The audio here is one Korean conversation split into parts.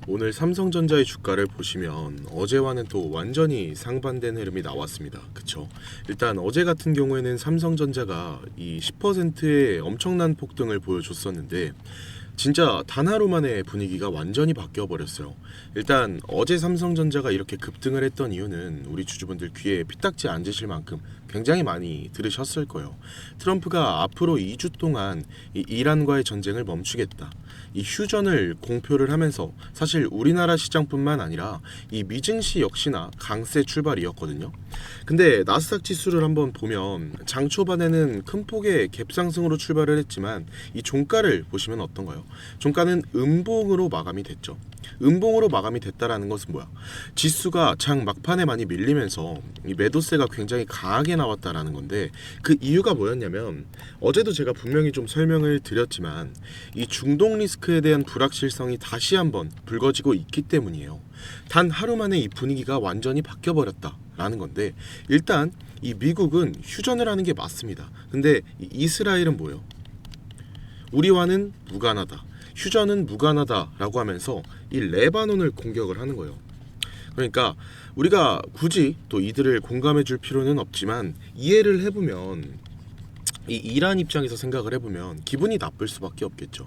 오늘 삼성전자의 주가를 보시면 어제와는 또 완전히 상반된 흐름이 나왔습니다. 그쵸? 일단 어제 같은 경우에는 삼성전자가 이 10%의 엄청난 폭등을 보여줬었는데 진짜 단 하루 만에 분위기가 완전히 바뀌어 버렸어요. 일단 어제 삼성전자가 이렇게 급등을 했던 이유는 우리 주주분들 귀에 피딱지 앉으실 만큼 굉장히 많이 들으셨을 거예요. 트럼프가 앞으로 2주 동안 이 이란과의 전쟁을 멈추겠다. 이 휴전을 공표를 하면서 사실 우리나라 시장뿐만 아니라 이 미증시 역시나 강세 출발이었거든요. 근데 나스닥 지수를 한번 보면 장 초반에는 큰 폭의 갭상승으로 출발을 했지만 이 종가를 보시면 어떤가요? 종가는 음봉으로 마감이 됐죠. 음봉으로 마감이 됐다라는 것은 뭐야? 지수가 장 막판에 많이 밀리면서 이 매도세가 굉장히 강하게 나왔다라는 건데 그 이유가 뭐였냐면 어제도 제가 분명히 좀 설명을 드렸지만 이 중동 리스크에 대한 불확실성이 다시 한번 불거지고 있기 때문이에요. 단 하루 만에 이 분위기가 완전히 바뀌어버렸다라는 건데 일단 이 미국은 휴전을 하는 게 맞습니다. 근데 이 이스라엘은 뭐예요? 우리와는 무관하다. 휴전은 무관하다라고 하면서 이 레바논을 공격을 하는 거예요. 그러니까 우리가 굳이 또 이들을 공감해 줄 필요는 없지만 이해를 해보면 이 이란 입장에서 생각을 해보면 기분이 나쁠 수밖에 없겠죠.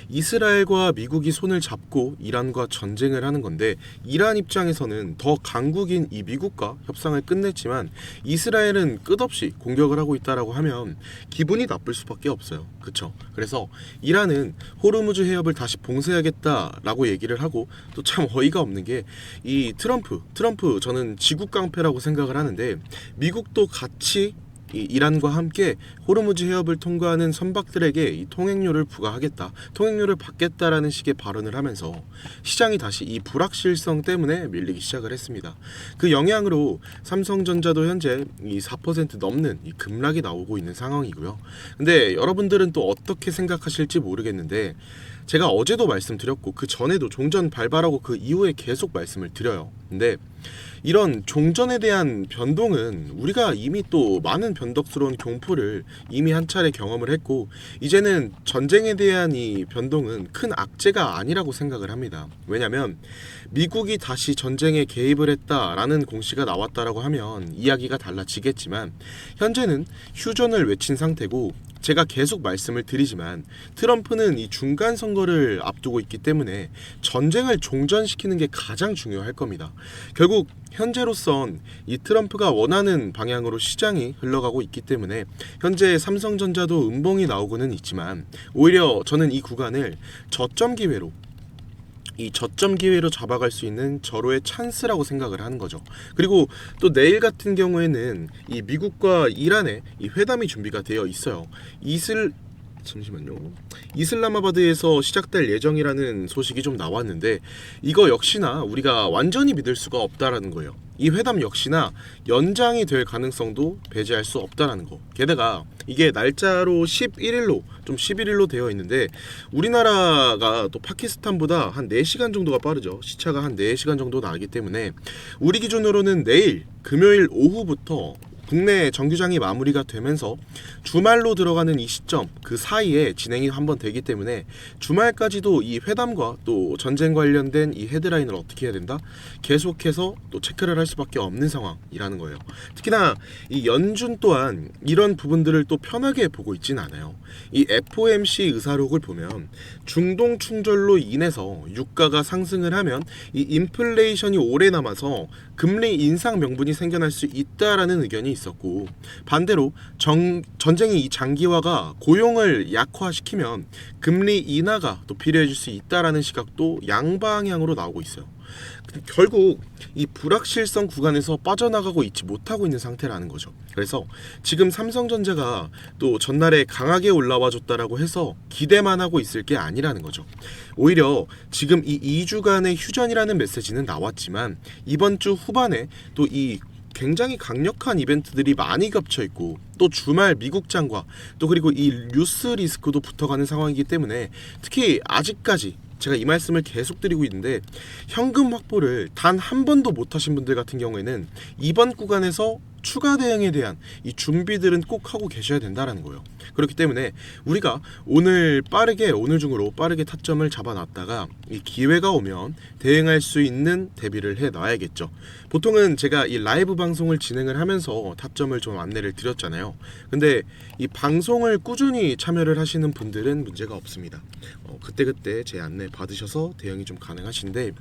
이스라엘과 미국이 손을 잡고 이란과 전쟁을 하는 건데 이란 입장에서는 더 강국인 이 미국과 협상을 끝냈지만 이스라엘은 끝없이 공격을 하고 있다라고 하면 기분이 나쁠 수밖에 없어요. 그쵸? 그래서 이란은 호르무즈 해협을 다시 봉쇄하겠다라고 얘기를 하고 또 참 어이가 없는 게 이 트럼프 저는 지국 깡패라고 생각을 하는데 미국도 같이 이 이란과 함께 호르무즈 해협을 통과하는 선박들에게 이 통행료를 부과하겠다, 통행료를 받겠다라는 식의 발언을 하면서 시장이 다시 이 불확실성 때문에 밀리기 시작을 했습니다. 그 영향으로 삼성전자도 현재 이 4% 넘는 이 급락이 나오고 있는 상황이고요. 근데 여러분들은 또 어떻게 생각하실지 모르겠는데 제가 어제도 말씀드렸고 그 전에도 종전 발발하고 그 이후에 계속 말씀을 드려요. 근데 이런 종전에 대한 변동은 우리가 이미 또 많은 변덕스러운 공포를 이미 한 차례 경험을 했고 이제는 전쟁에 대한 이 변동은 큰 악재가 아니라고 생각을 합니다. 왜냐하면 미국이 다시 전쟁에 개입을 했다라는 공시가 나왔다라고 하면 이야기가 달라지겠지만 현재는 휴전을 외친 상태고 제가 계속 말씀을 드리지만 트럼프는 이 중간 선거를 앞두고 있기 때문에 전쟁을 종전시키는 게 가장 중요할 겁니다. 결국 현재로선 이 트럼프가 원하는 방향으로 시장이 흘러가고 있기 때문에 현재 삼성전자도 음봉이 나오고는 있지만 오히려 저는 이 구간을 저점 기회로 잡아갈 수 있는 절호의 찬스라고 생각을 하는 거죠. 그리고 또 내일 같은 경우에는 이 미국과 이란의 이 회담이 준비가 되어 있어요. 이슬라마바드에서 시작될 예정이라는 소식이 좀 나왔는데 이거 역시나 우리가 완전히 믿을 수가 없다라는 거예요. 이 회담 역시나 연장이 될 가능성도 배제할 수 없다라는 거. 게다가 이게 날짜로 11일로 되어 있는데 우리나라가 또 파키스탄보다 한 4시간 정도가 빠르죠. 시차가 한 4시간 정도 나기 때문에 우리 기준으로는 내일 금요일 오후부터 국내 정규장이 마무리가 되면서 주말로 들어가는 이 시점 그 사이에 진행이 한번 되기 때문에 주말까지도 이 회담과 또 전쟁 관련된 이 헤드라인을 어떻게 해야 된다? 계속해서 또 체크를 할 수밖에 없는 상황이라는 거예요. 특히나 이 연준 또한 이런 부분들을 또 편하게 보고 있진 않아요. 이 FOMC 의사록을 보면 중동 충돌로 인해서 유가가 상승을 하면 이 인플레이션이 오래 남아서 금리 인상 명분이 생겨날 수 있다라는 의견이 있었고 반대로 전쟁이 이 장기화가 고용을 약화시키면 금리 인하가 또 필요해질 수 있다라는 시각도 양방향으로 나오고 있어요. 결국 이 불확실성 구간에서 빠져나가고 있지 못하고 있는 상태라는 거죠. 그래서 지금 삼성전자가 또 전날에 강하게 올라와 줬다라고 해서 기대만 하고 있을 게 아니라는 거죠. 오히려 지금 이 2주간의 휴전이라는 메시지는 나왔지만 이번 주 후반에 또 이 굉장히 강력한 이벤트들이 많이 겹쳐 있고 또 주말 미국장과 또 그리고 이 뉴스 리스크도 붙어가는 상황이기 때문에 특히 아직까지 제가 이 말씀을 계속 드리고 있는데 현금 확보를 단 한 번도 못 하신 분들 같은 경우에는 이번 구간에서 추가 대응에 대한 이 준비들은 꼭 하고 계셔야 된다라는 거예요. 그렇기 때문에 우리가 오늘 중으로 빠르게 타점을 잡아놨다가 이 기회가 오면 대응할 수 있는 대비를 해놔야겠죠. 보통은 제가 이 라이브 방송을 진행을 하면서 타점을 좀 안내를 드렸잖아요. 근데 이 방송을 꾸준히 참여를 하시는 분들은 문제가 없습니다. 그때그때 제 안내 받으셔서 대응이 좀 가능하신데,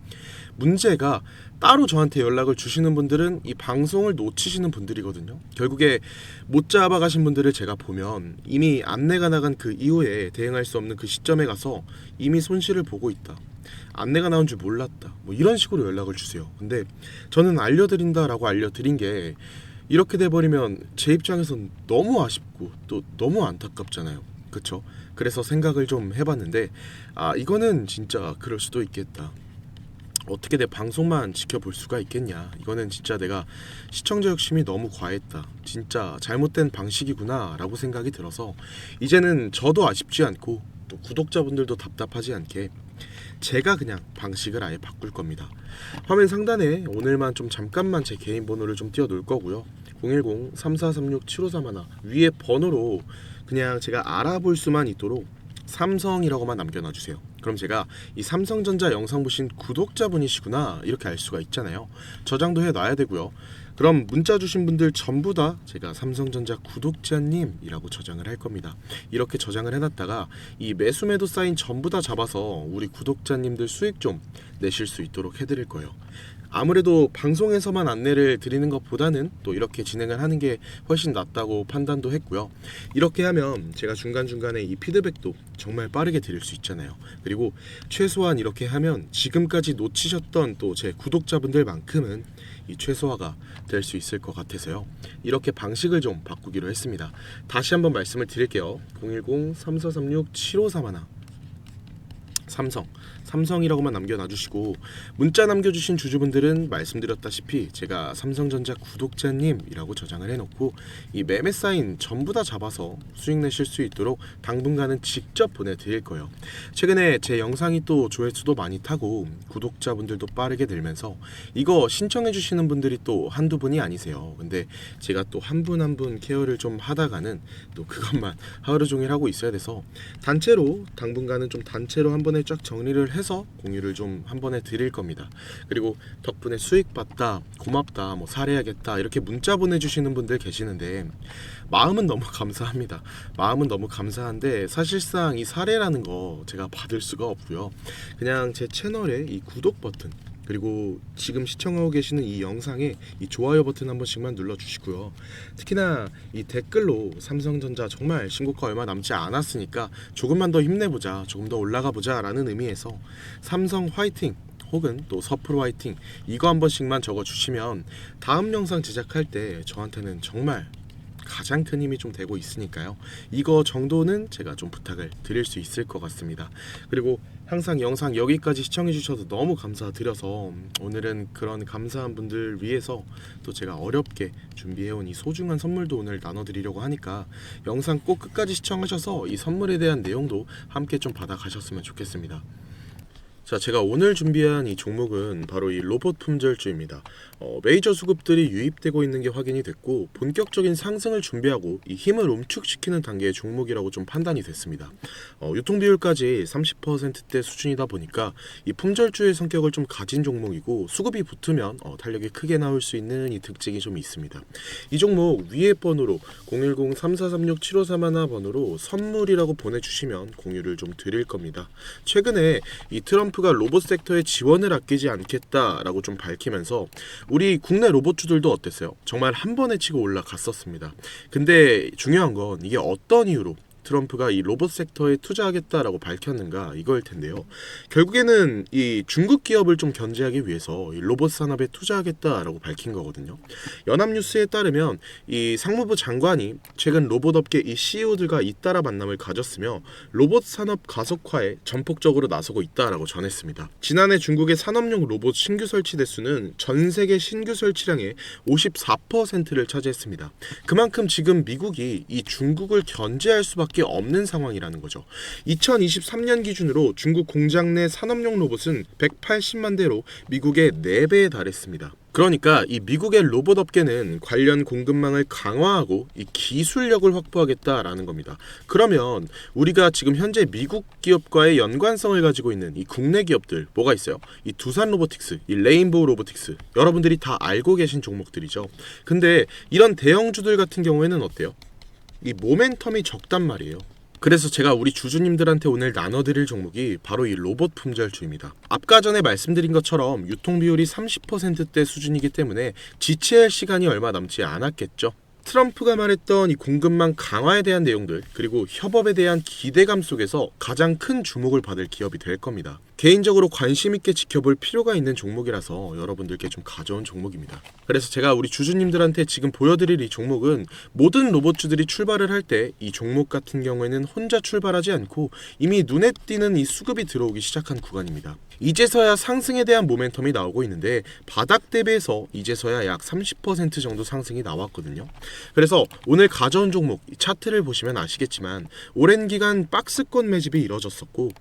문제가 따로 저한테 연락을 주시는 분들은 이 방송을 놓치시는 분들이거든요. 결국에 못 잡아가신 분들을 제가 보면 이미 안내가 나간 그 이후에 대응할 수 없는 그 시점에 가서 이미 손실을 보고 있다, 안내가 나온 줄 몰랐다, 뭐 이런 식으로 연락을 주세요. 근데 저는 알려드린다라고 알려드린 게 이렇게 돼버리면 제 입장에선 너무 아쉽고 또 너무 안타깝잖아요. 그쵸? 그래서 생각을 좀 해봤는데, 이거는 진짜 그럴 수도 있겠다. 어떻게 내 방송만 지켜볼 수가 있겠냐, 이거는 진짜 내가 시청자 욕심이 너무 과했다, 진짜 잘못된 방식이구나 라고 생각이 들어서 이제는 저도 아쉽지 않고 또 구독자분들도 답답하지 않게 제가 그냥 방식을 아예 바꿀 겁니다. 화면 상단에 오늘만 좀 잠깐만 제 개인 번호를 좀 띄워 놓을 거고요. 010-3436-7531 위에 번호로 그냥 제가 알아볼 수만 있도록 삼성이라고만 남겨놔주세요. 그럼 제가 이 삼성전자 영상 보신 구독자분이시구나 이렇게 알 수가 있잖아요. 저장도 해놔야 되고요. 그럼 문자 주신 분들 전부 다 제가 삼성전자 구독자님이라고 저장을 할 겁니다. 이렇게 저장을 해놨다가 이 매수매도 사인 전부 다 잡아서 우리 구독자님들 수익 좀 내실 수 있도록 해드릴 거예요. 아무래도 방송에서만 안내를 드리는 것보다는 또 이렇게 진행을 하는 게 훨씬 낫다고 판단도 했고요. 이렇게 하면 제가 중간중간에 이 피드백도 정말 빠르게 드릴 수 있잖아요. 그리고 최소한 이렇게 하면 지금까지 놓치셨던 또 제 구독자분들만큼은 이 최소화가 될 수 있을 것 같아서요. 이렇게 방식을 좀 바꾸기로 했습니다. 다시 한번 말씀을 드릴게요. 010-3436-7531 삼성이라고만 남겨놔주시고, 문자 남겨주신 주주분들은 말씀드렸다시피 제가 삼성전자 구독자님이라고 저장을 해놓고 이 매매 사인 전부 다 잡아서 수익 내실 수 있도록 당분간은 직접 보내드릴 거예요. 최근에 제 영상이 또 조회수도 많이 타고 구독자분들도 빠르게 늘면서 이거 신청해주시는 분들이 또 한두 분이 아니세요. 근데 제가 또 한 분 한 분 케어를 좀 하다가는 또 그것만 하루 종일 하고 있어야 돼서 단체로 당분간은 좀 단체로 한 번에 쫙 정리를 해서 공유를 좀 한 번에 드릴 겁니다. 그리고 덕분에 수익 봤다, 고맙다, 뭐 사례하겠다 이렇게 문자 보내주시는 분들 계시는데 마음은 너무 감사합니다. 마음은 너무 감사한데 사실상 이 사례라는 거 제가 받을 수가 없고요. 그냥 제 채널에 이 구독 버튼, 그리고 지금 시청하고 계시는 이 영상에 이 좋아요 버튼 한 번씩만 눌러주시고요. 특히나 이 댓글로 삼성전자 정말 신고가 얼마 남지 않았으니까 조금만 더 힘내보자, 조금 더 올라가보자 라는 의미에서 삼성 화이팅 혹은 또 서프로 화이팅 이거 한 번씩만 적어주시면 다음 영상 제작할 때 저한테는 정말 가장 큰 힘이 좀 되고 있으니까요. 이거 정도는 제가 좀 부탁을 드릴 수 있을 것 같습니다. 그리고 항상 영상 여기까지 시청해 주셔서 너무 감사드려서 오늘은 그런 감사한 분들 위해서 또 제가 어렵게 준비해온 이 소중한 선물도 오늘 나눠드리려고 하니까 영상 꼭 끝까지 시청하셔서 이 선물에 대한 내용도 함께 좀 받아가셨으면 좋겠습니다. 자, 제가 오늘 준비한 이 종목은 바로 이 로봇 품절주입니다. 메이저 수급들이 유입되고 있는 게 확인이 됐고 본격적인 상승을 준비하고 이 힘을 움축시키는 단계의 종목이라고 좀 판단이 됐습니다. 유통 비율까지 30%대 수준이다 보니까 이 품절주의 성격을 좀 가진 종목이고 수급이 붙으면 탄력이 크게 나올 수 있는 이 특징이 좀 있습니다. 이 종목 위에 번호로 010-3436-7531 번호로 선물이라고 보내주시면 공유를 좀 드릴 겁니다. 최근에 이 트럼프가 로봇 섹터에 지원을 아끼지 않겠다라고 좀 밝히면서 우리 국내 로봇주들도 어땠어요? 정말 한 번에 치고 올라갔었습니다. 근데 중요한 건 이게 어떤 이유로 트럼프가 이 로봇 섹터에 투자하겠다라고 밝혔는가 이거일 텐데요. 결국에는 이 중국 기업을 좀 견제하기 위해서 이 로봇 산업에 투자하겠다라고 밝힌 거거든요. 연합뉴스에 따르면 이 상무부 장관이 최근 로봇업계 이 CEO들과 잇따라 만남을 가졌으며 로봇 산업 가속화에 전폭적으로 나서고 있다라고 전했습니다. 지난해 중국의 산업용 로봇 신규 설치 대수는 전 세계 신규 설치량의 54%를 차지했습니다. 그만큼 지금 미국이 이 중국을 견제할 수밖에 수밖에 없는 상황이라는 거죠. 2023년 기준으로 중국 공장 내 산업용 로봇은 180만 대로 미국의 4배에 달했습니다. 그러니까 이 미국의 로봇 업계는 관련 공급망을 강화하고 이 기술력을 확보하겠다라는 겁니다. 그러면 우리가 지금 현재 미국 기업과의 연관성을 가지고 있는 이 국내 기업들 뭐가 있어요? 이 두산 로보틱스, 이 레인보우 로보틱스, 여러분들이 다 알고 계신 종목들이죠. 근데 이런 대형주들 같은 경우에는 어때요? 이 모멘텀이 적단 말이에요. 그래서 제가 우리 주주님들한테 오늘 나눠드릴 종목이 바로 이 로봇 품절주입니다. 아까 전에 말씀드린 것처럼 유통 비율이 30%대 수준이기 때문에 지체할 시간이 얼마 남지 않았겠죠. 트럼프가 말했던 이 공급망 강화에 대한 내용들, 그리고 협업에 대한 기대감 속에서 가장 큰 주목을 받을 기업이 될 겁니다. 개인적으로 관심 있게 지켜볼 필요가 있는 종목이라서 여러분들께 좀 가져온 종목입니다. 그래서 제가 우리 주주님들한테 지금 보여드릴 이 종목은 모든 로봇주들이 출발을 할 때 이 종목 같은 경우에는 혼자 출발하지 않고 이미 눈에 띄는 이 수급이 들어오기 시작한 구간입니다. 이제서야 상승에 대한 모멘텀이 나오고 있는데 바닥 대비해서 이제서야 약 30% 정도 상승이 나왔거든요. 그래서 오늘 가져온 종목 차트를 보시면 아시겠지만 오랜 기간 박스권 매집이 이뤄졌었고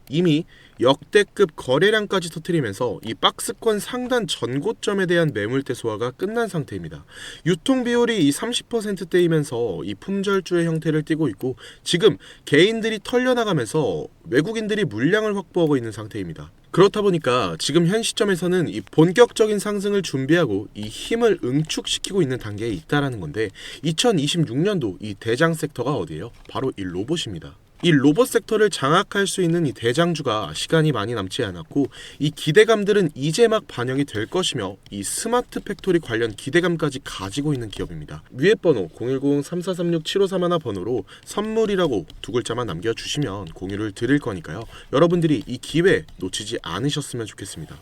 이미 역대급 거래량까지 터뜨리면서 이 박스권 상단 전고점에 대한 매물대 소화가 끝난 상태입니다. 유통 비율이 이 30%대이면서 이 품절주의 형태를 띠고 있고 지금 개인들이 털려나가면서 외국인들이 물량을 확보하고 있는 상태입니다. 그렇다 보니까 지금 현 시점에서는 이 본격적인 상승을 준비하고 이 힘을 응축시키고 있는 단계에 있다라는 건데 2026년도 이 대장 섹터가 어디예요? 바로 이 로봇입니다. 이 로봇 섹터를 장악할 수 있는 이 대장주가 시간이 많이 남지 않았고 이 기대감들은 이제 막 반영이 될 것이며 이 스마트 팩토리 관련 기대감까지 가지고 있는 기업입니다. 위에 번호 010-3436-7531 번호로 선물이라고 두 글자만 남겨주시면 공유를 드릴 거니까요. 여러분들이 이 기회 놓치지 않으셨으면 좋겠습니다.